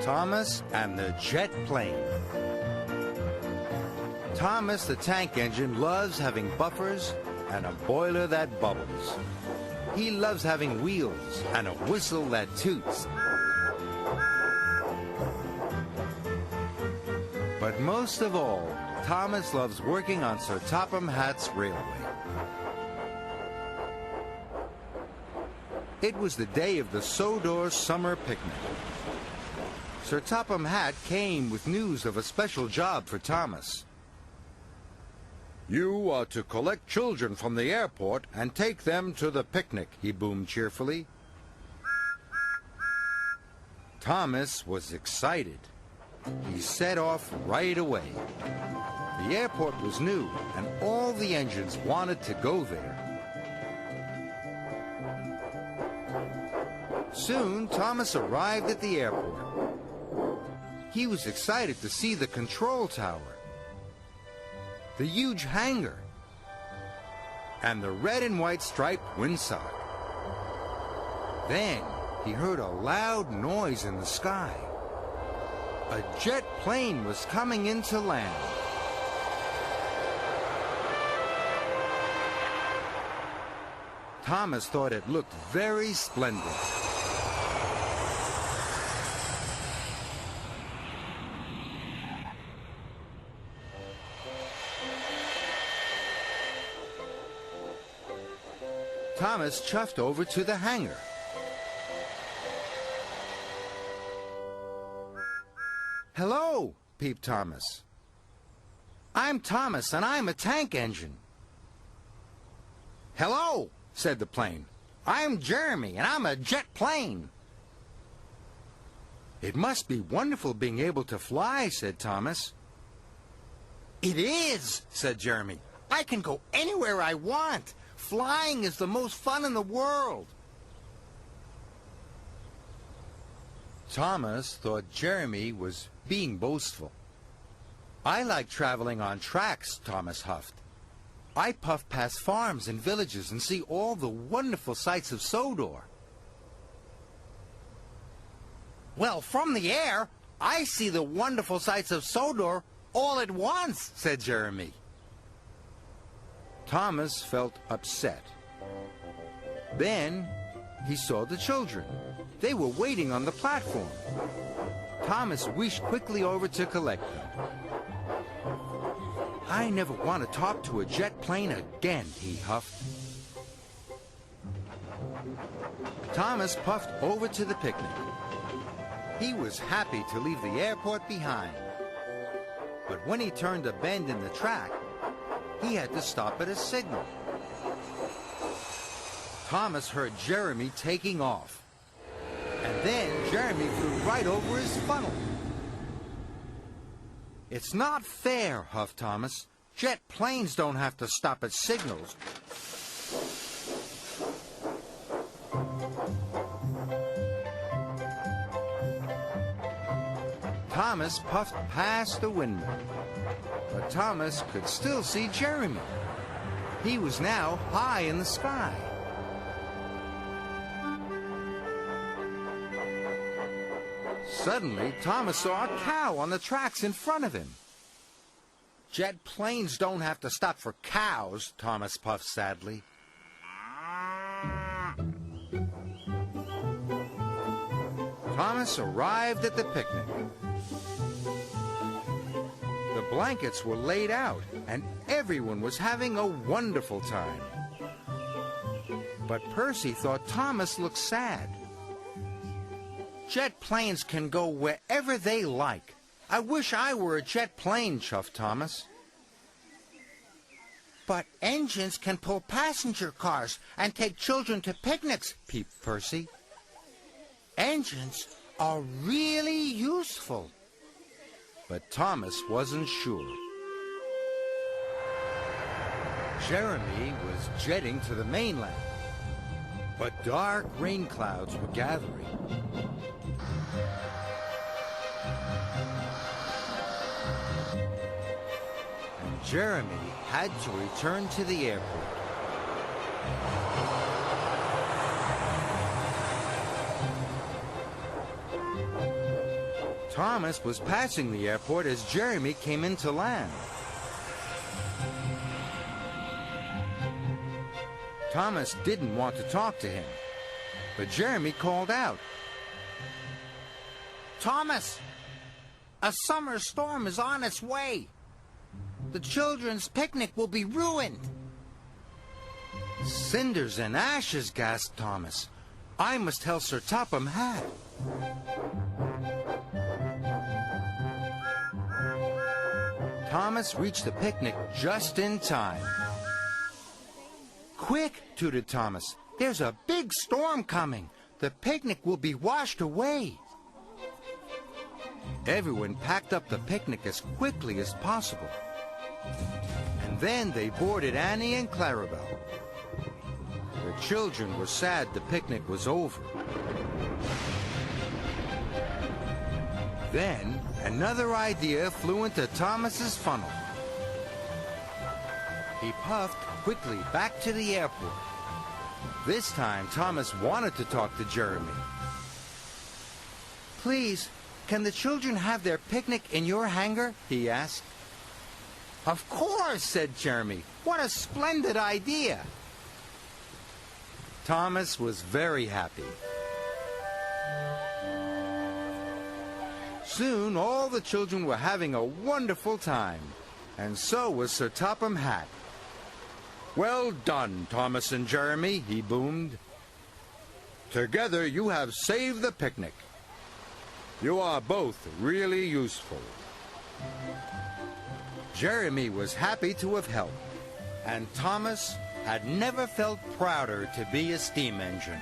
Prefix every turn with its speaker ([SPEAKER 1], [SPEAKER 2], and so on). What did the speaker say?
[SPEAKER 1] Thomas and the Jet Plane. Thomas the tank engine loves having buffers and a boiler that bubbles. He loves having wheels and a whistle that toots. But most of all, Thomas loves working on Sir Topham Hatt's railway. It was the day of the Sodor summer picnic. Sir Topham Hatt came with news of a special job for Thomas. "You are to collect children from the airport and take them to the picnic," he boomed cheerfully. Thomas was excited. He set off right away. The airport was new, and all the engines wanted to go there. Soon, Thomas arrived at the airport. He was excited to see the control tower, the huge hangar, and the red and white striped windsock. Then he heard a loud noise in the sky. A jet plane was coming in to land. Thomas thought it looked very splendid. Thomas chuffed over to the hangar. "Hello," peeped Thomas. "I'm Thomas, and I'm a tank engine." "Hello," said the plane. "I'm Jeremy, and I'm a jet plane." "It must be wonderful being able to fly," said Thomas. "It is," said Jeremy. "I can go anywhere I want. Flying is the most fun in the world." Thomas thought Jeremy was being boastful. "I like traveling on tracks," Thomas huffed. "I puff past farms and villages and see all the wonderful sights of Sodor." "Well, from the air, I see the wonderful sights of Sodor all at once," said Jeremy. Thomas felt upset. Then he saw the children. They were waiting on the platform. Thomas wished quickly over to collect them. "I never want to talk to a jet plane again," he huffed. Thomas puffed over to the picnic. He was happy to leave the airport behind. But when he turned a bend in the track, he had to stop at a signal. Thomas heard Jeremy taking off. And then Jeremy flew right over his funnel. "It's not fair," huffed Thomas. "Jet planes don't have to stop at signals." Thomas puffed past the windmill. But Thomas could still see Jeremy. He was now high in the sky. Suddenly, Thomas saw a cow on the tracks in front of him. "Jet planes don't have to stop for cows," Thomas puffed sadly. Thomas arrived at the picnic. The blankets were laid out, and everyone was having a wonderful time. But Percy thought Thomas looked sad. "Jet planes can go wherever they like. I wish I were a jet plane," chuffed Thomas. "But engines can pull passenger cars and take children to picnics," peeped Percy. "Engines are really useful." But Thomas wasn't sure. Jeremy was jetting to the mainland, but dark rain clouds were gathering. And Jeremy had to return to the airport. Thomas was passing the airport as Jeremy came into land. Thomas didn't want to talk to him, but Jeremy called out,
[SPEAKER 2] Thomas, a summer storm is on its way. The children's picnic will be ruined.
[SPEAKER 1] Cinders and ashes, gasped Thomas. I must tell Sir Topham Hatt. Thomas reached the picnic just in time. Quick, tooted Thomas. There's a big storm coming. The picnic will be washed away. Everyone packed up the picnic as quickly as possible. And then they boarded Annie and Clarabelle. The children were sad the picnic was over. Then another idea flew into Thomas's funnel. He puffed quickly back to the airport. This time Thomas wanted to talk to Jeremy. Please, can the children have their picnic in your hangar? He asked. Of course, said Jeremy. What a splendid idea. Thomas was very happy. Soon all the children were having a wonderful time, and so was Sir Topham Hatt. Well done, Thomas and Jeremy, he boomed. Together you have saved the picnic. You are both really useful. Jeremy was happy to have helped, and Thomas had never felt prouder to be a steam engine.